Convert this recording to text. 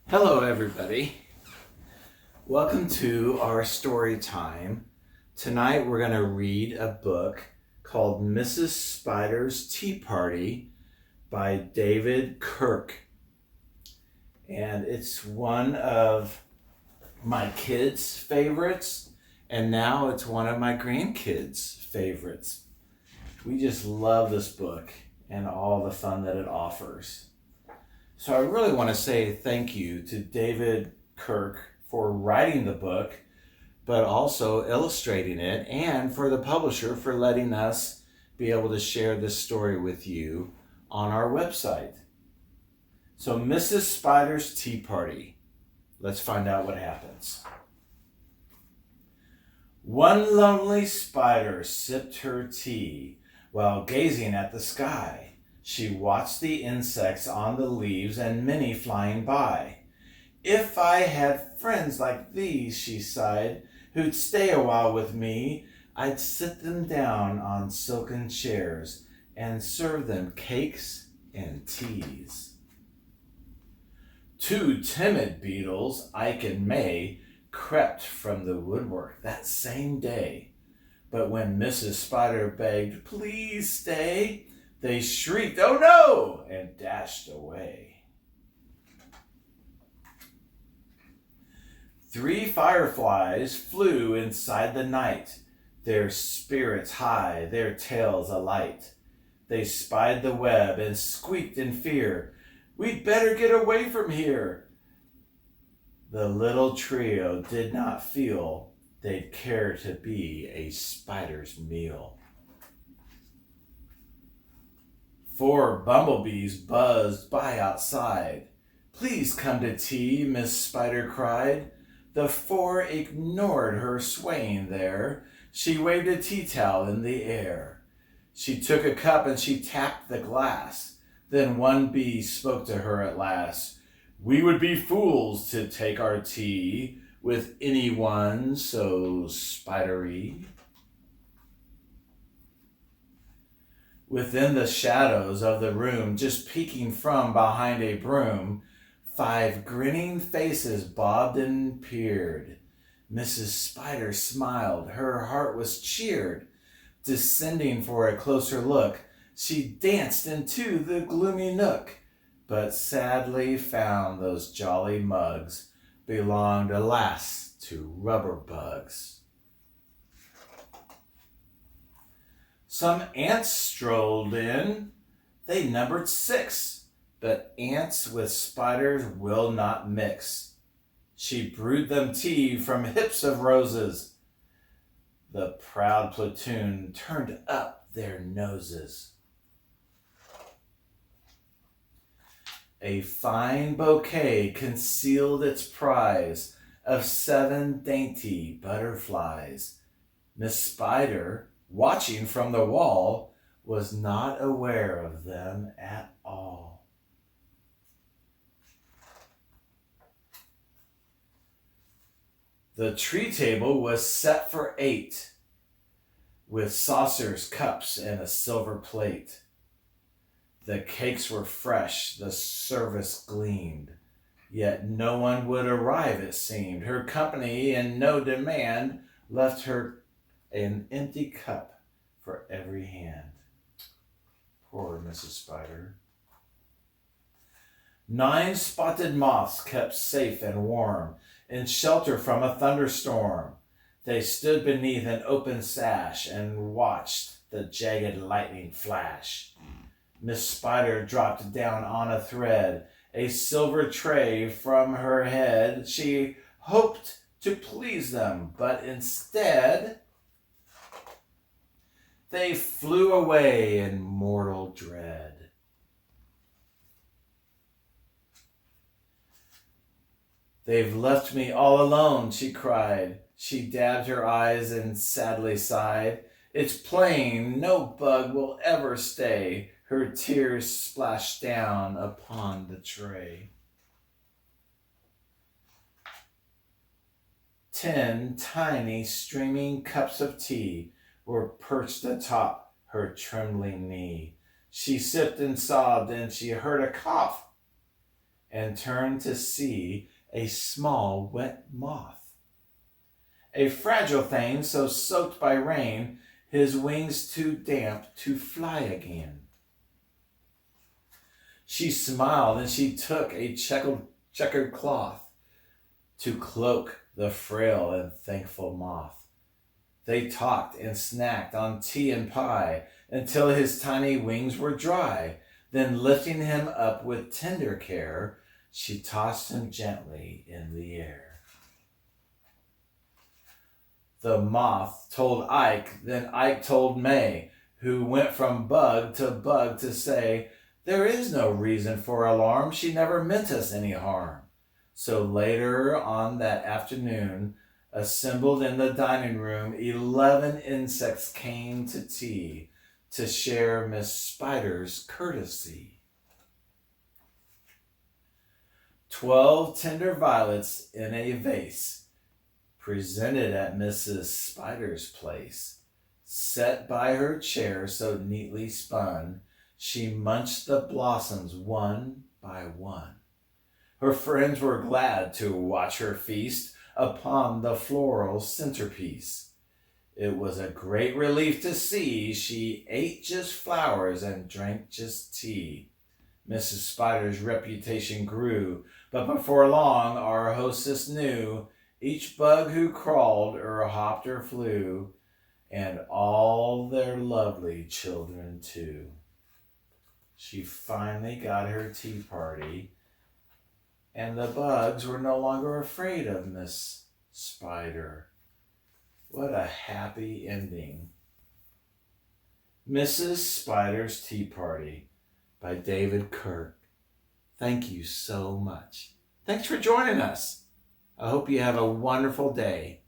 Hello, everybody. Welcome to our story time. Tonight we're going to read a book called Mrs. Spider's Tea Party by David Kirk. And it's one of my kids' favorites, and now it's one of my grandkids' favorites. We just love this book and all the fun that it offers. So I really want to say thank you to David Kirk for writing the book, but also illustrating it, and for the publisher for letting us be able to share this story with you on our website. So Mrs. Spider's Tea Party. Let's find out what happens. One lonely spider sipped her tea while gazing at the sky. She watched the insects on the leaves and many flying by. If I had friends like these, she sighed, who'd stay a while with me, I'd sit them down on silken chairs and serve them cakes and teas. Two timid beetles, Ike and May, crept from the woodwork that same day. But when Mrs. Spider begged, "Please stay," they shrieked, "Oh no!" and dashed away. Three fireflies flew inside the night, their spirits high, their tails alight. They spied the web and squeaked in fear, "We'd better get away from here." The little trio did not feel they'd care to be a spider's meal. Four bumblebees buzzed by outside. "Please come to tea," Miss Spider cried. The four ignored her swaying there. She waved a tea towel in the air. She took a cup and she tapped the glass. Then one bee spoke to her at last. "We would be fools to take our tea with anyone so spidery." Within the shadows of the room, just peeking from behind a broom, five grinning faces bobbed and peered. Mrs. Spider smiled, her heart was cheered. Descending for a closer look, she danced into the gloomy nook, but sadly found those jolly mugs belonged, alas, to rubber bugs. Some ants strolled in. They numbered 6, but ants with spiders will not mix. She brewed them tea from hips of roses. The proud platoon turned up their noses. A fine bouquet concealed its prize of 7 dainty butterflies. Miss Spider, watching from the wall, was not aware of them at all. The tree table was set for 8, with saucers, cups, and a silver plate. The cakes were fresh, the service gleamed, yet no one would arrive, it seemed. Her company and no demand left her an empty cup for every hand. Poor Mrs. Spider. 9 spotted moths kept safe and warm in shelter from a thunderstorm. They stood beneath an open sash and watched the jagged lightning flash. Miss Spider dropped down on a thread, a silver tray from her head. She hoped to please them, but instead they flew away in mortal dread. "They've left me all alone," she cried. She dabbed her eyes and sadly sighed. "It's plain no bug will ever stay." Her tears splashed down upon the tray. 10 tiny streaming cups of tea were perched atop her trembling knee. She sipped and sobbed, and she heard a cough and turned to see a small wet moth. A fragile thing so soaked by rain, his wings too damp to fly again. She smiled and she took a checkered cloth to cloak the frail and thankful moth. They talked and snacked on tea and pie until his tiny wings were dry. Then lifting him up with tender care, she tossed him gently in the air. The moth told Ike, then Ike told May, who went from bug to say, there is no reason for alarm, she never meant us any harm. So later on that afternoon, assembled in the dining room, 11 insects came to tea to share Miss Spider's courtesy. 12 tender violets in a vase, presented at Mrs. Spider's place, set by her chair so neatly spun, she munched the blossoms one by one. Her friends were glad to watch her feast upon the floral centerpiece. It was a great relief to see she ate just flowers and drank just tea. Mrs. Spider's reputation grew, but before long our hostess knew each bug who crawled or hopped or flew, and all their lovely children too. She finally got her tea party, and the bugs were no longer afraid of Miss Spider. What a happy ending. Mrs. Spider's Tea Party by David Kirk. Thank you so much. Thanks for joining us. I hope you have a wonderful day.